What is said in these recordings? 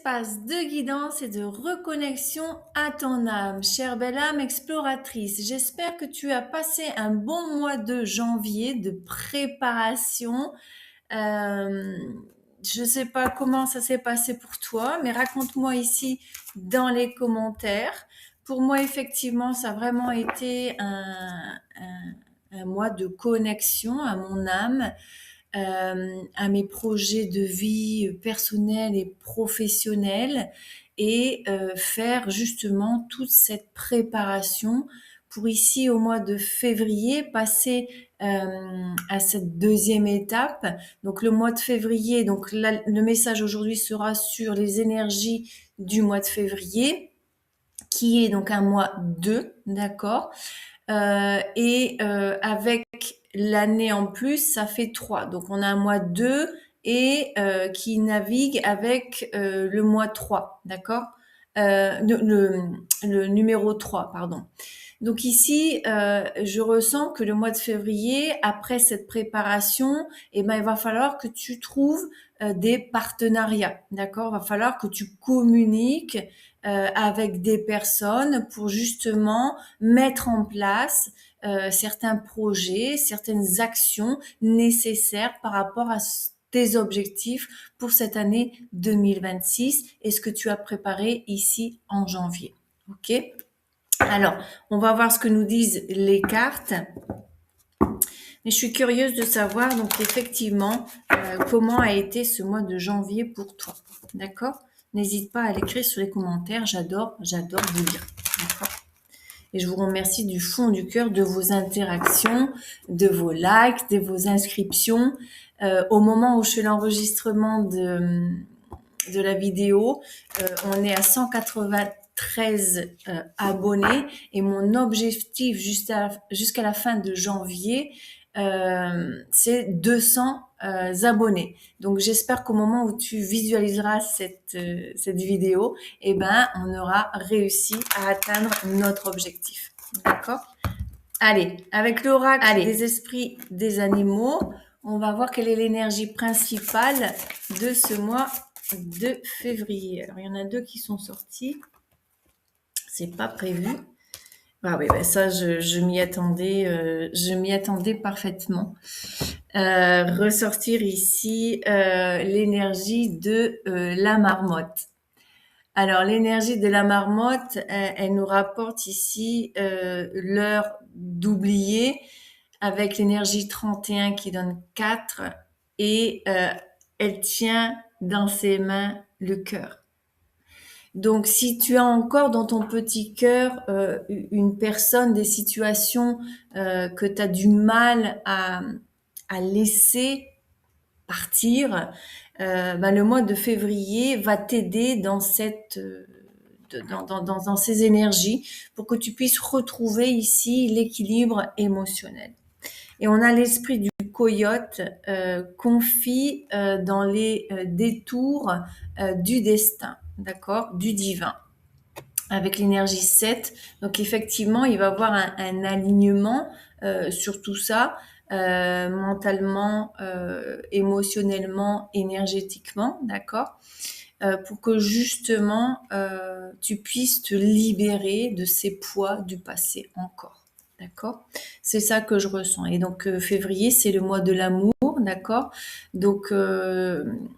espace de guidance et de reconnexion à ton âme. Chère belle âme exploratrice, j'espère que tu as passé un bon mois de janvier de préparation. Je ne sais pas comment ça s'est passé pour toi, mais raconte-moi ici dans les commentaires. Pour moi, effectivement, ça a vraiment été un mois de connexion à mon âme, à mes projets de vie personnels et professionnels, et faire justement toute cette préparation pour ici au mois de février passer à cette deuxième étape. Donc le mois de février, donc là, le message aujourd'hui sera sur les énergies du mois de février, qui est donc un mois 2, d'accord, et avec l'année en plus, ça fait 3. Donc on a un mois 2 et qui navigue avec le mois 3, d'accord, le numéro 3, pardon. Donc ici, je ressens que le mois de février, après cette préparation, il va falloir que tu trouves des partenariats, d'accord? Il va falloir que tu communiques avec des personnes pour justement mettre en place certains projets, certaines actions nécessaires par rapport à tes objectifs pour cette année 2026 et ce que tu as préparé ici en janvier. Ok? Alors, on va voir ce que nous disent les cartes. Mais je suis curieuse de savoir, donc effectivement, comment a été ce mois de janvier pour toi. D'accord? N'hésite pas à l'écrire sur les commentaires. J'adore vous lire. D'accord? Et je vous remercie du fond du cœur de vos interactions, de vos likes, de vos inscriptions. Au moment où je fais l'enregistrement de la vidéo, on est à 193 abonnés et mon objectif jusqu'à la fin de janvier, c'est 200 abonnés. Donc j'espère qu'au moment où tu visualiseras cette vidéo, on aura réussi à atteindre notre objectif. D'accord? Allez, avec l'oracle des esprits des animaux, on va voir quelle est l'énergie principale de ce mois de février. Alors, il y en a 2 qui sont sortis. C'est pas prévu. Ah oui, ça, je m'y attendais parfaitement. Ressortir ici l'énergie de la marmotte. Alors, l'énergie de la marmotte, elle nous rapporte ici l'heure d'oublier, avec l'énergie 31 qui donne 4, et elle tient dans ses mains le cœur. Donc, si tu as encore dans ton petit cœur une personne, des situations que tu as du mal à laisser partir, le mois de février va t'aider dans dans ces énergies pour que tu puisses retrouver ici l'équilibre émotionnel. Et on a l'esprit du coyote, confie dans les détours du destin, d'accord, du divin, avec l'énergie 7. Donc effectivement, il va y avoir un alignement sur tout ça, mentalement, émotionnellement, énergétiquement, d'accord, pour que justement tu puisses te libérer de ces poids du passé encore. D'accord? C'est ça que je ressens. Et donc, février, c'est le mois de l'amour, d'accord? Donc,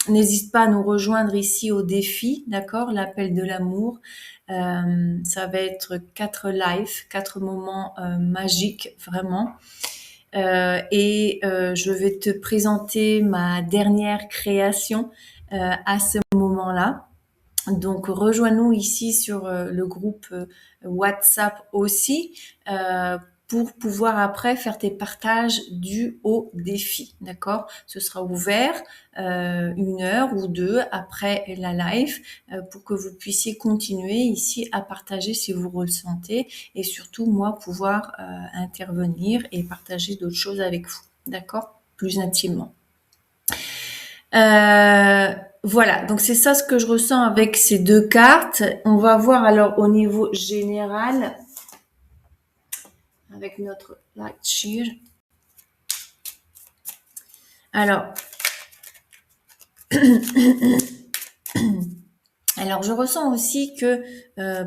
n'hésite pas à nous rejoindre ici au défi, d'accord? L'appel de l'amour. Ça va être 4 lives, 4 moments magiques, vraiment. Je vais te présenter ma dernière création à ce moment-là. Donc, rejoins-nous ici sur le groupe WhatsApp aussi pour pouvoir après faire tes partages dus au défi, d'accord? Ce sera ouvert 1 heure ou 2 après la live pour que vous puissiez continuer ici à partager si vous ressentez, et surtout moi pouvoir intervenir et partager d'autres choses avec vous, d'accord? Plus intimement. Voilà, donc c'est ça ce que je ressens avec ces 2 cartes. On va voir alors au niveau général avec notre light shear. Alors, Alors, je ressens aussi que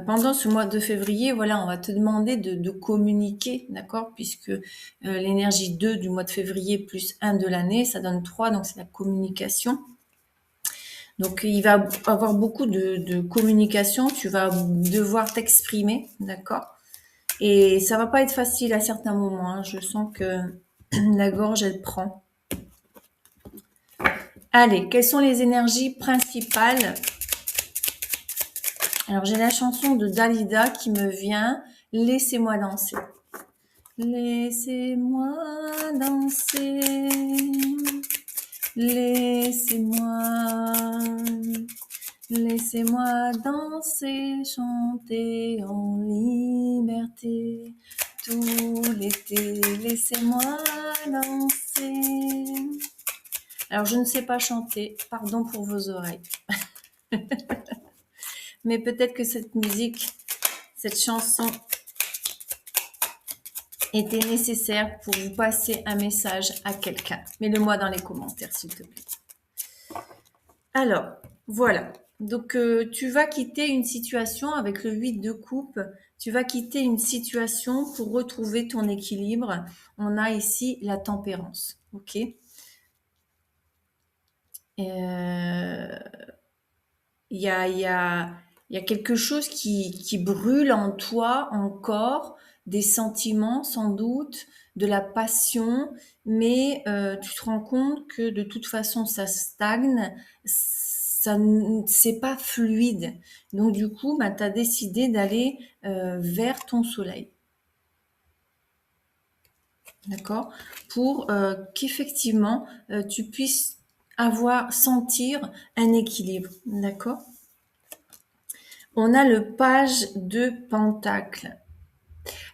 pendant ce mois de février, voilà, on va te demander de communiquer, d'accord? Puisque l'énergie 2 du mois de février plus 1 de l'année, ça donne 3, donc c'est la communication. Donc, il va avoir beaucoup de communication, tu vas devoir t'exprimer, d'accord? Et ça va pas être facile à certains moments, hein. Je sens que la gorge, elle prend. Allez, quelles sont les énergies principales? Alors, j'ai la chanson de Dalida qui me vient. Laissez-moi danser. Laissez-moi danser. Laissez-moi. Laissez-moi danser, chanter en liberté. Tout l'été, laissez-moi danser. Alors, je ne sais pas chanter. Pardon pour vos oreilles. Mais peut-être que cette musique, cette chanson était nécessaire pour vous passer un message à quelqu'un. Mets-le-moi dans les commentaires, s'il te plaît. Alors, voilà. Donc, tu vas quitter une situation avec le 8 de coupe. Tu vas quitter une situation pour retrouver ton équilibre. On a ici la tempérance. OK? Il y a quelque chose qui brûle en toi encore, des sentiments sans doute, de la passion, mais tu te rends compte que de toute façon ça stagne, c'est pas fluide. Donc du coup, bah, tu as décidé d'aller vers ton soleil. D'accord? Pour qu'effectivement tu puisses sentir un équilibre. D'accord? On a le page de Pentacle.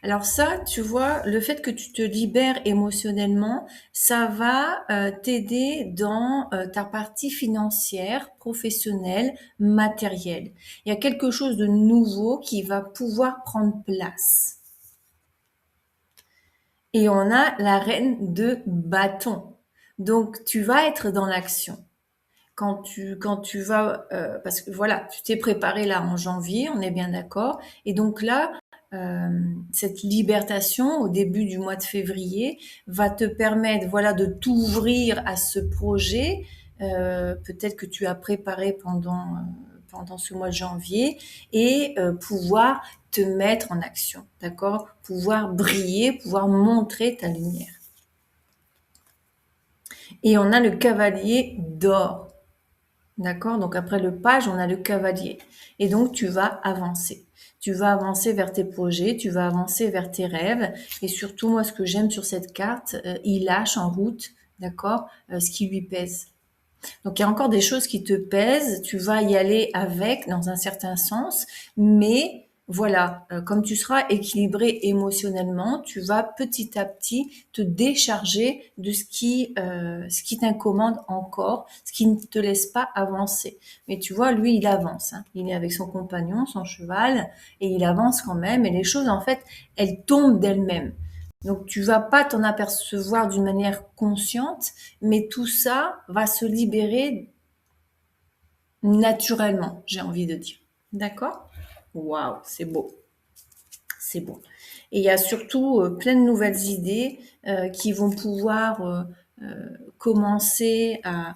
Alors ça, tu vois, le fait que tu te libères émotionnellement, ça va t'aider dans ta partie financière, professionnelle, matérielle. Il y a quelque chose de nouveau qui va pouvoir prendre place. Et on a la reine de bâton. Donc, tu vas être dans l'action. Quand tu vas, parce que voilà, tu t'es préparé là en janvier, on est bien d'accord. Et donc là, cette libération au début du mois de février va te permettre, voilà, de t'ouvrir à ce projet, peut-être que tu as préparé pendant ce mois de janvier et pouvoir te mettre en action, d'accord? Pouvoir briller, pouvoir montrer ta lumière. Et on a le cavalier d'or. D'accord? Donc après le page, on a le cavalier. Et donc tu vas avancer. Tu vas avancer vers tes projets, tu vas avancer vers tes rêves. Et surtout, moi, ce que j'aime sur cette carte, il lâche en route, d'accord, ce qui lui pèse. Donc il y a encore des choses qui te pèsent, tu vas y aller avec dans un certain sens, mais voilà, comme tu seras équilibré émotionnellement, tu vas petit à petit te décharger de ce qui t'incommode encore, ce qui ne te laisse pas avancer. Mais tu vois, lui, il avance, hein. Il est avec son compagnon, son cheval, et il avance quand même. Et les choses, en fait, elles tombent d'elles-mêmes. Donc tu vas pas t'en apercevoir d'une manière consciente, mais tout ça va se libérer naturellement, j'ai envie de dire. D'accord? Waouh, c'est beau. C'est beau. Et il y a surtout plein de nouvelles idées qui vont pouvoir commencer à...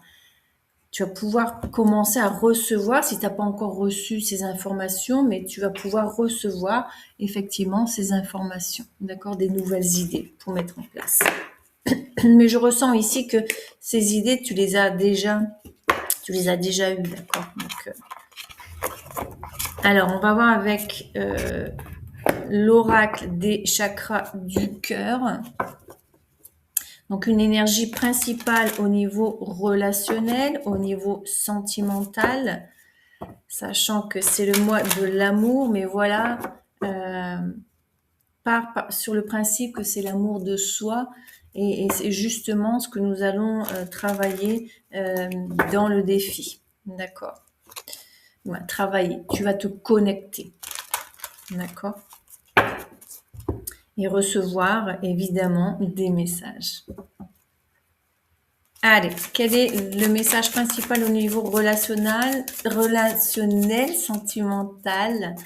Tu vas pouvoir commencer à recevoir, si tu n'as pas encore reçu ces informations, mais tu vas pouvoir recevoir effectivement ces informations, d'accord? Des nouvelles idées pour mettre en place. Mais je ressens ici que ces idées, tu les as déjà eues, d'accord? Donc, alors, on va voir avec l'oracle des chakras du cœur. Donc, une énergie principale au niveau relationnel, au niveau sentimental, sachant que c'est le mois de l'amour, mais voilà, sur le principe que c'est l'amour de soi, et c'est justement ce que nous allons travailler dans le défi. D'accord? Ouais, travailler. Tu vas te connecter. D'accord? Et recevoir évidemment des messages. Allez, quel est le message principal au niveau relationnel, sentimental?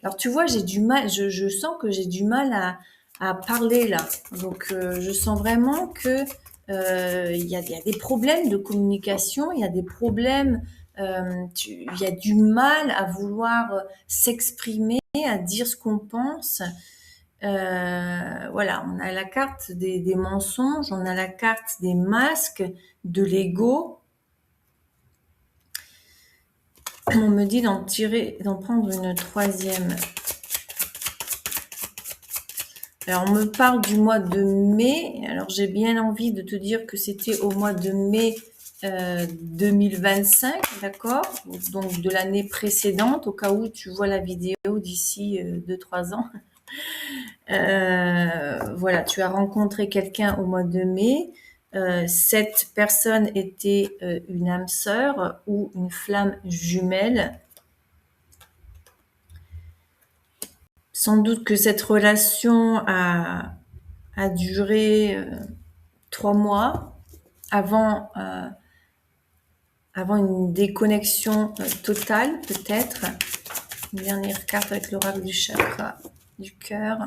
Alors, tu vois, j'ai du mal, je sens que j'ai du mal à parler là. Donc, je sens vraiment que il y a des problèmes de communication, il y a des problèmes, il y a du mal à vouloir s'exprimer, à dire ce qu'on pense. Voilà, on a la carte des mensonges, on a la carte des masques, de l'ego. On me dit d'en prendre une troisième. Alors, on me parle du mois de mai. Alors, j'ai bien envie de te dire que c'était au mois de mai 2025, d'accord? Donc, de l'année précédente, au cas où tu vois la vidéo d'ici 2-3 ans. Voilà, tu as rencontré quelqu'un au mois de mai. Cette personne était une âme sœur ou une flamme jumelle. Sans doute que cette relation a duré 3 mois avant une déconnexion totale, peut-être. Une dernière carte avec l'oracle du chakra du cœur.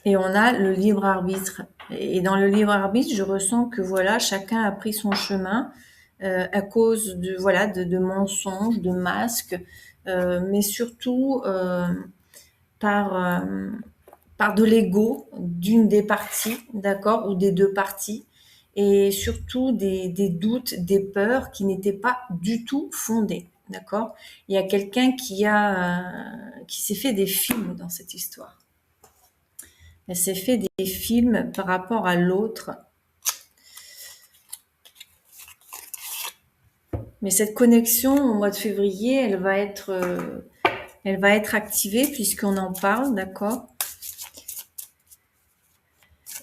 Et on a le libre arbitre. Et dans le libre arbitre, je ressens que voilà, chacun a pris son chemin à cause de mensonges, de masques, mais surtout par par de l'ego d'une des parties, d'accord, ou des deux parties, et surtout des doutes, des peurs qui n'étaient pas du tout fondées, d'accord. Il y a quelqu'un qui s'est fait des films dans cette histoire. Elle s'est fait des films par rapport à l'autre. Mais cette connexion au mois de février, elle va être activée puisqu'on en parle, d'accord.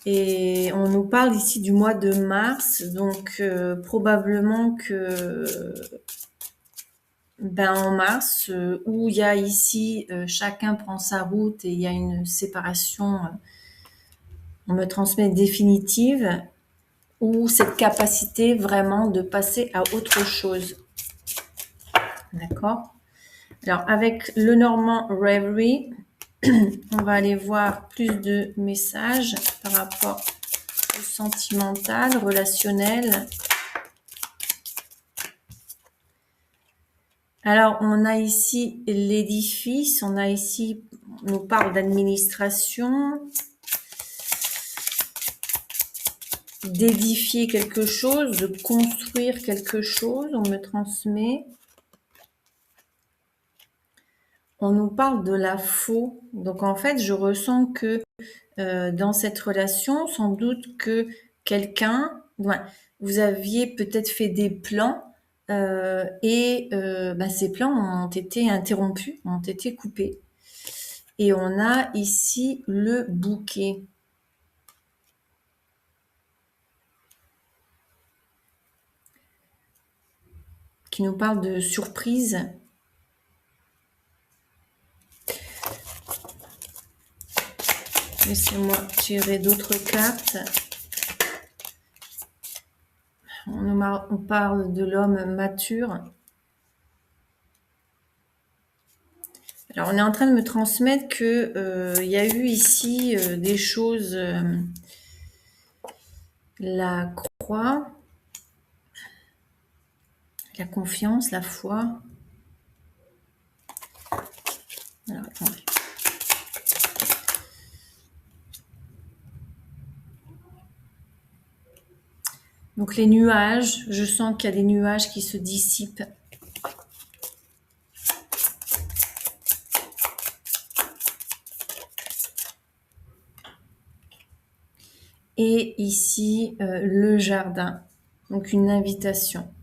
Et on nous parle ici du mois de mars, donc probablement que en mars, où il y a ici chacun prend sa route et il y a une séparation, on me transmet définitive, ou cette capacité vraiment de passer à autre chose. D'accord? Alors avec le Normand Reverie, on va aller voir plus de messages par rapport au sentimental, relationnel. Alors, on a ici l'édifice, on nous parle d'administration, d'édifier quelque chose, de construire quelque chose, on me transmet. On nous parle de la faux. Donc, en fait, je ressens que dans cette relation, sans doute que vous aviez peut-être fait des plans et ces plans ont été interrompus, ont été coupés. Et on a ici le bouquet. Qui nous parle de surprise. Laissez-moi tirer d'autres cartes. On parle de l'homme mature. Alors, on est en train de me transmettre que il y a eu ici des choses. La croix, la confiance, la foi. Alors, attendez. Donc les nuages, je sens qu'il y a des nuages qui se dissipent. Et ici, le jardin. Donc une invitation.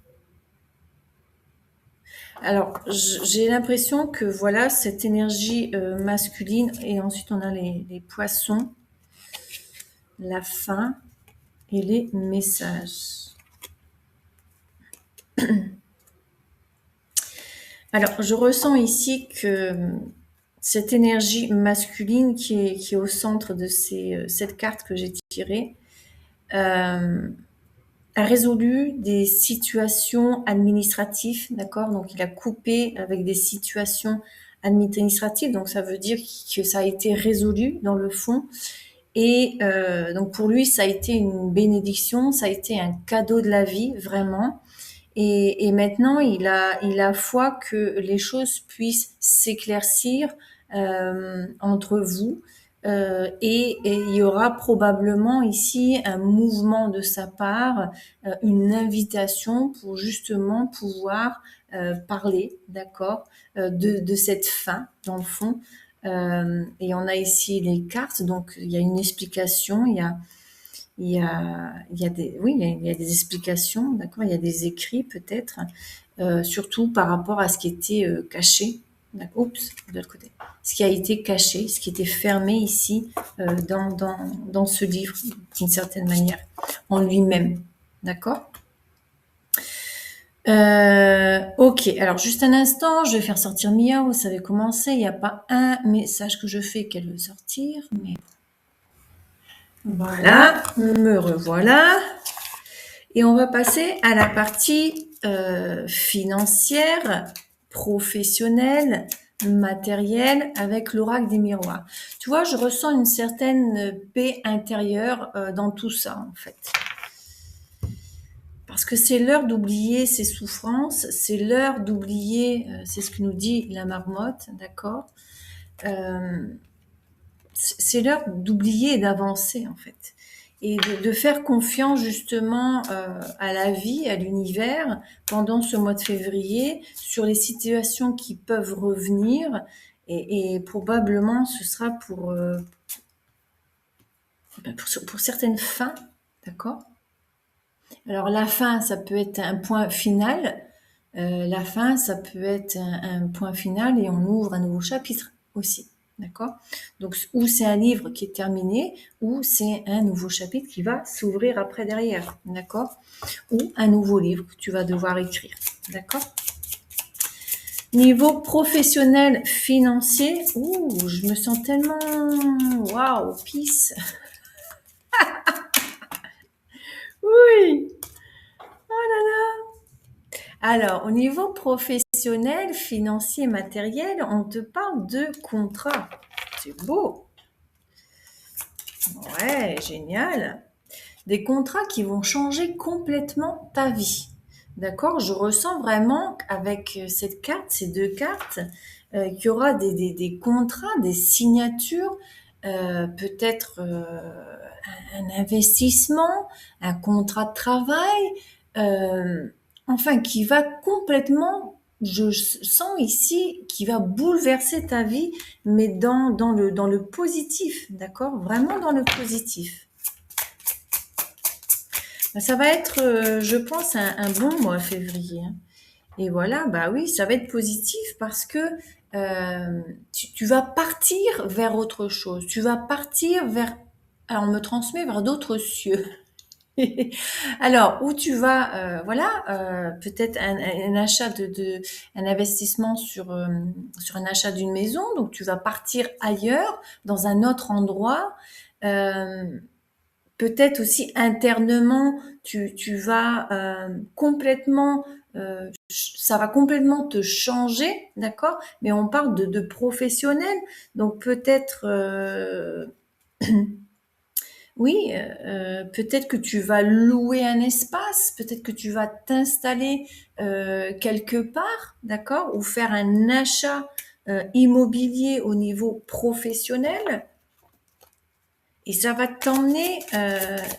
Alors, j'ai l'impression que voilà, cette énergie masculine, et ensuite on a les poissons, la fin et les messages. Alors, je ressens ici que cette énergie masculine qui est au centre de cette carte que j'ai tirée, euh, a résolu des situations administratives, d'accord? Donc, il a coupé avec des situations administratives, donc ça veut dire que ça a été résolu dans le fond. Et donc, pour lui, ça a été une bénédiction, ça a été un cadeau de la vie, vraiment. Et maintenant, il a foi que les choses puissent s'éclaircir entre vous. Et il y aura probablement ici un mouvement de sa part, une invitation pour justement pouvoir parler, d'accord, de cette fin, dans le fond. Et on a ici les cartes, donc il y a une explication, il y a des, oui, il y a des explications, d'accord, il y a des écrits peut-être, surtout par rapport à ce qui était caché. Oups, de l'autre côté. Ce qui a été caché, ce qui était fermé ici dans ce livre, d'une certaine manière, en lui-même. D'accord. Ok, alors juste un instant, je vais faire sortir Mia, vous savez comment c'est, il n'y a pas un message que je fais qu'elle veut sortir, mais voilà, me revoilà. Et on va passer à la partie financière, professionnelle, matérielle, avec l'oracle des miroirs. Tu vois, je ressens une certaine paix intérieure dans tout ça, en fait. Parce que c'est l'heure d'oublier ses souffrances, c'est l'heure d'oublier, c'est ce que nous dit la marmotte, d'accord, c'est l'heure d'oublier et d'avancer, en fait. Et de faire confiance justement à la vie, à l'univers pendant ce mois de février sur les situations qui peuvent revenir et probablement ce sera pour certaines fins, d'accord. Alors la fin, ça peut être un point final, la fin, ça peut être un point final et on ouvre un nouveau chapitre aussi. D'accord. Donc, ou c'est un livre qui est terminé, ou c'est un nouveau chapitre qui va s'ouvrir après derrière. D'accord. Ou un nouveau livre que tu vas devoir écrire. D'accord. Niveau professionnel, financier, ouh, je me sens tellement... Waouh, peace. Oui. Oh là là. Alors, au niveau professionnel, financier, matériel, on te parle de contrat. C'est beau. Ouais, génial. Des contrats qui vont changer complètement ta vie. D'accord. Je ressens vraiment qu'avec cette carte, ces deux cartes, qu'il y aura des contrats, des signatures, peut-être un investissement, un contrat de travail, enfin qui va complètement, je sens ici, qui va bouleverser ta vie, mais dans le positif, d'accord? Vraiment dans le positif. Ça va être, je pense, un bon mois février. Hein. Et voilà, bah oui, ça va être positif parce que tu vas partir vers autre chose. Tu vas partir vers, alors on me transmet vers d'autres cieux. Alors, où tu vas, voilà, peut-être un achat un investissement sur un achat d'une maison. Donc, tu vas partir ailleurs, dans un autre endroit. Peut-être aussi internement, tu vas complètement, ça va complètement te changer, d'accord? Mais on parle de professionnel, donc peut-être, oui, peut-être que tu vas louer un espace, peut-être que tu vas t'installer quelque part, d'accord? Ou faire un achat immobilier au niveau professionnel. Et ça va t'emmener,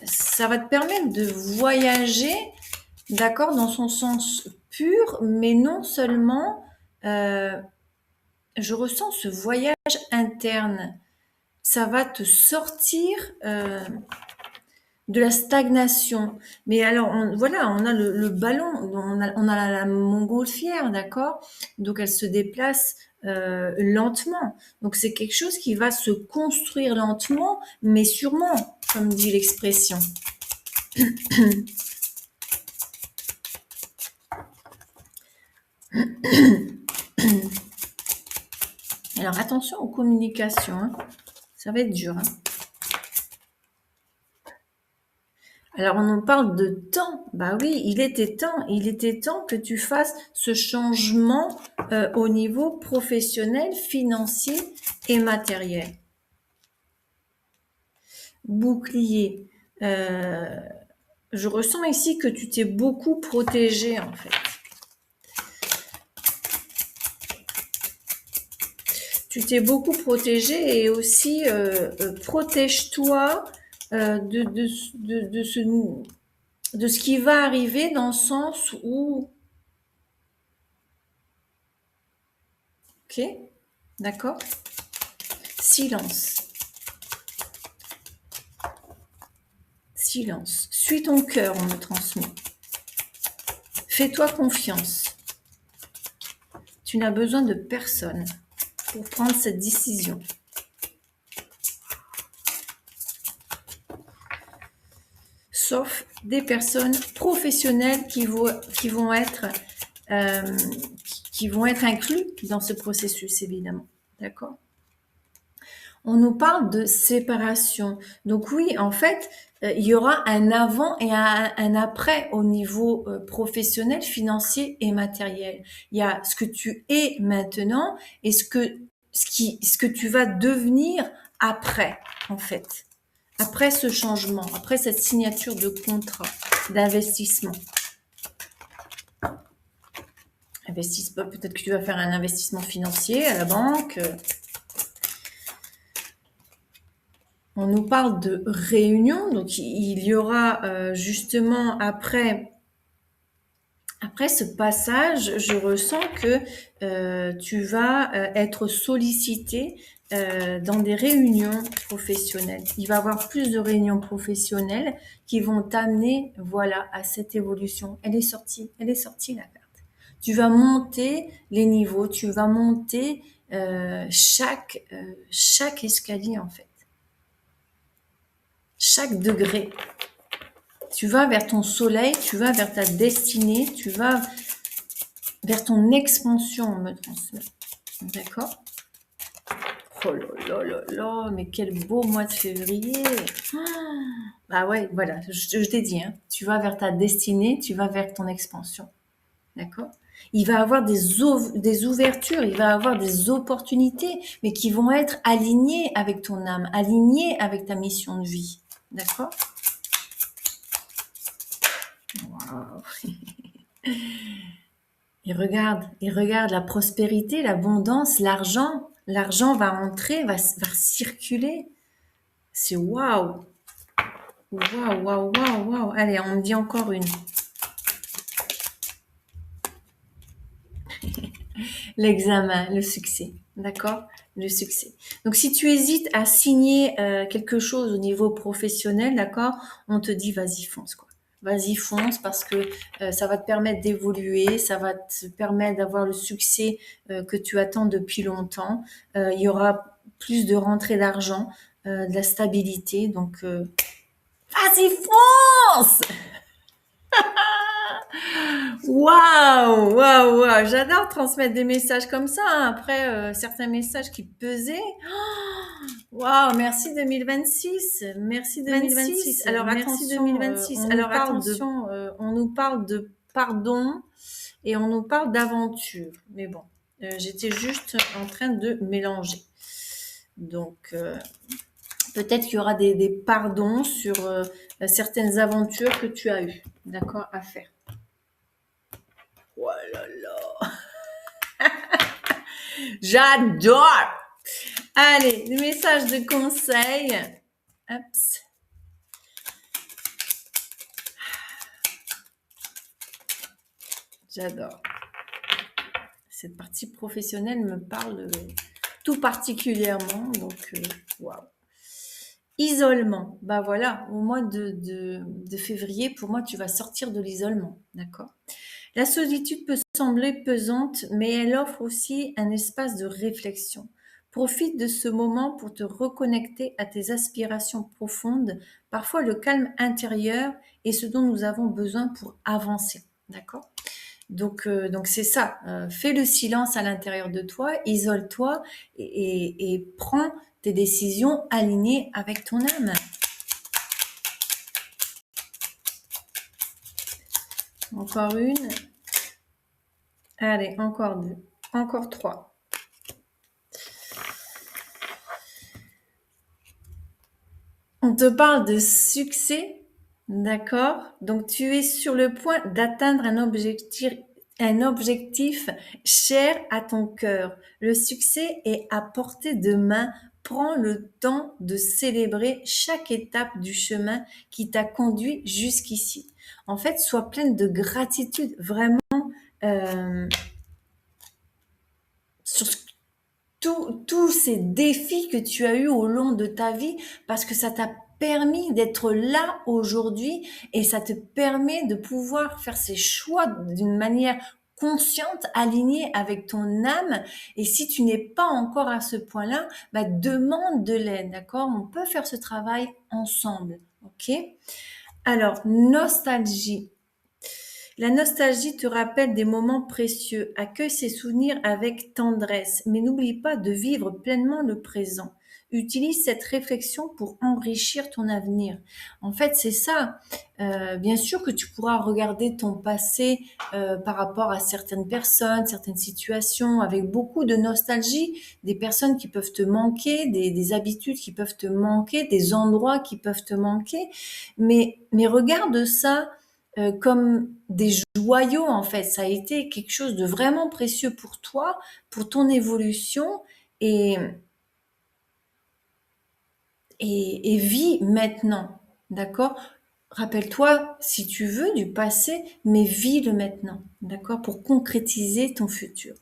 ça va te permettre de voyager, d'accord, dans son sens pur, mais non seulement, je ressens ce voyage interne. Ça va te sortir de la stagnation. Mais alors, voilà, on a le ballon, on a la montgolfière, d'accord? Donc, elle se déplace lentement. Donc, c'est quelque chose qui va se construire lentement, mais sûrement, comme dit l'expression. Alors, attention aux communications, hein. Ça va être dur, hein. Alors, on nous parle de temps. Bah oui, il était temps que tu fasses ce changement au niveau professionnel, financier et matériel. Bouclier. Je ressens ici que tu t'es beaucoup protégé, en fait. Tu t'es beaucoup protégé et aussi protège-toi de ce qui va arriver dans le sens où... Ok, d'accord. Silence. Silence. Suis ton cœur, on me transmet. Fais-toi confiance. Tu n'as besoin de personne pour prendre cette décision. Sauf des personnes professionnelles qui vont être inclus dans ce processus, évidemment. D'accord? On nous parle de séparation. Donc oui, en fait, il y aura un avant et un après au niveau professionnel, financier et matériel. Il y a ce que tu es maintenant et ce que tu vas devenir après, en fait. Après ce changement, après cette signature de contrat, d'investissement. Investissement, peut-être que tu vas faire un investissement financier à la banque. On nous parle de réunion, donc il y aura justement après ce passage, je ressens que tu vas être sollicité dans des réunions professionnelles. Il va y avoir plus de réunions professionnelles qui vont t'amener, voilà, à cette évolution. Elle est sortie la carte. Tu vas monter les niveaux, tu vas monter chaque escalier en fait. Chaque degré. Tu vas vers ton soleil, tu vas vers ta destinée, tu vas vers ton expansion, on me transmet. D'accord? Oh là là là là, mais quel beau mois de février! Ah ouais, voilà, je t'ai dit, hein, tu vas vers ta destinée, tu vas vers ton expansion. D'accord? Il va avoir des ouvertures, il va avoir des opportunités, mais qui vont être alignées avec ton âme, alignées avec ta mission de vie. D'accord? Wow. Et regarde la prospérité, l'abondance, l'argent. L'argent va entrer, va circuler. C'est waouh! Waouh, waouh, waouh, waouh. Allez, on me dit encore une. L'examen, le succès. D'accord? Le succès. Donc, si tu hésites à signer quelque chose au niveau professionnel, d'accord, on te dit vas-y, fonce, quoi. Vas-y, fonce parce que ça va te permettre d'évoluer, ça va te permettre d'avoir le succès que tu attends depuis longtemps. Il y aura plus de rentrée d'argent, de la stabilité. Donc, vas-y, fonce! Waouh, waouh, waouh. J'adore transmettre des messages comme ça, hein. Après, certains messages qui pesaient. Waouh, merci 2026. Merci 2026. Alors, Merci attention, 2026. on nous parle de pardon et on nous parle d'aventure. Mais bon, j'étais juste en train de mélanger. Donc, peut-être qu'il y aura des pardons sur certaines aventures que tu as eues, d'accord, à faire. Oh là là. J'adore. Allez, des messages de conseil. Hop. J'adore. Cette partie professionnelle me parle tout particulièrement. Donc, waouh. Isolement. Bah voilà, au mois de février, pour moi, tu vas sortir de l'isolement. D'accord? La solitude peut sembler pesante, mais elle offre aussi un espace de réflexion. Profite de ce moment pour te reconnecter à tes aspirations profondes. Parfois, le calme intérieur est ce dont nous avons besoin pour avancer. D'accord? Donc c'est ça. Fais le silence à l'intérieur de toi, isole-toi et prends tes décisions alignées avec ton âme. Encore une. Allez, encore deux. Encore trois. On te parle de succès, d'accord? Donc tu es sur le point d'atteindre un objectif cher à ton cœur. Le succès est à portée de main. Prends le temps de célébrer chaque étape du chemin qui t'a conduit jusqu'ici. En fait, sois pleine de gratitude, vraiment, euh, sur tous ces défis que tu as eus au long de ta vie, parce que ça t'a permis d'être là aujourd'hui et ça te permet de pouvoir faire ces choix d'une manière consciente, alignée avec ton âme. Et si tu n'es pas encore à ce point-là, bah, demande de l'aide, d'accord? On peut faire ce travail ensemble, ok? Alors, nostalgie. La nostalgie te rappelle des moments précieux, accueille ces souvenirs avec tendresse, mais n'oublie pas de vivre pleinement le présent. Utilise cette réflexion pour enrichir ton avenir. En fait, c'est ça. Bien sûr que tu pourras regarder ton passé par rapport à certaines personnes, certaines situations, avec beaucoup de nostalgie, des personnes qui peuvent te manquer, des habitudes qui peuvent te manquer, des endroits qui peuvent te manquer. Mais regarde ça comme des joyaux en fait. Ça a été quelque chose de vraiment précieux pour toi, pour ton évolution et, et vis maintenant. D'accord? Rappelle-toi, si tu veux, du passé, mais vis le maintenant. D'accord? Pour concrétiser ton futur.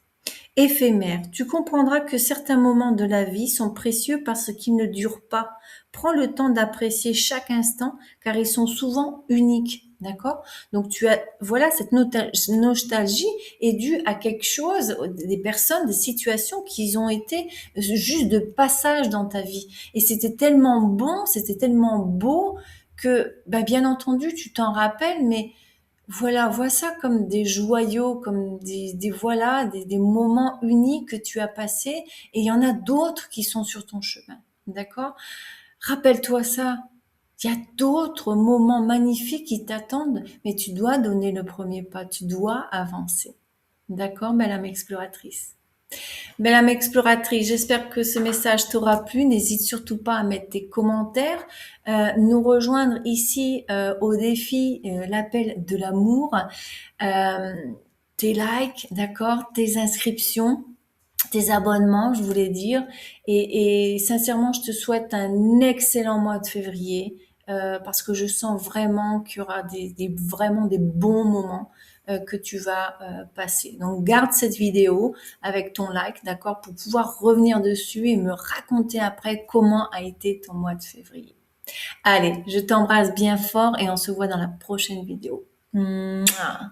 Éphémère. Tu comprendras que certains moments de la vie sont précieux parce qu'ils ne durent pas. Prends le temps d'apprécier chaque instant car ils sont souvent uniques. D'accord? Donc tu as, voilà, cette nostalgie est due à quelque chose, des personnes, des situations qui ont été juste de passage dans ta vie. Et c'était tellement bon, c'était tellement beau que, bah, bien entendu, tu t'en rappelles, mais voilà, vois ça comme des joyaux, comme voilà, des moments uniques que tu as passés et il y en a d'autres qui sont sur ton chemin. D'accord? Rappelle-toi ça. Il y a d'autres moments magnifiques qui t'attendent, mais tu dois donner le premier pas, tu dois avancer. D'accord, belle âme exploratrice? Belle âme exploratrice, j'espère que ce message t'aura plu. N'hésite surtout pas à mettre tes commentaires, nous rejoindre ici au défi l'appel de l'amour, euh, tes likes, d'accord, tes inscriptions, tes abonnements, je voulais dire. Et sincèrement, je te souhaite un excellent mois de février parce que je sens vraiment qu'il y aura vraiment des bons moments que tu vas passer. Donc, garde cette vidéo avec ton like, d'accord, pour pouvoir revenir dessus et me raconter après comment a été ton mois de février. Allez, je t'embrasse bien fort et on se voit dans la prochaine vidéo. Mouah.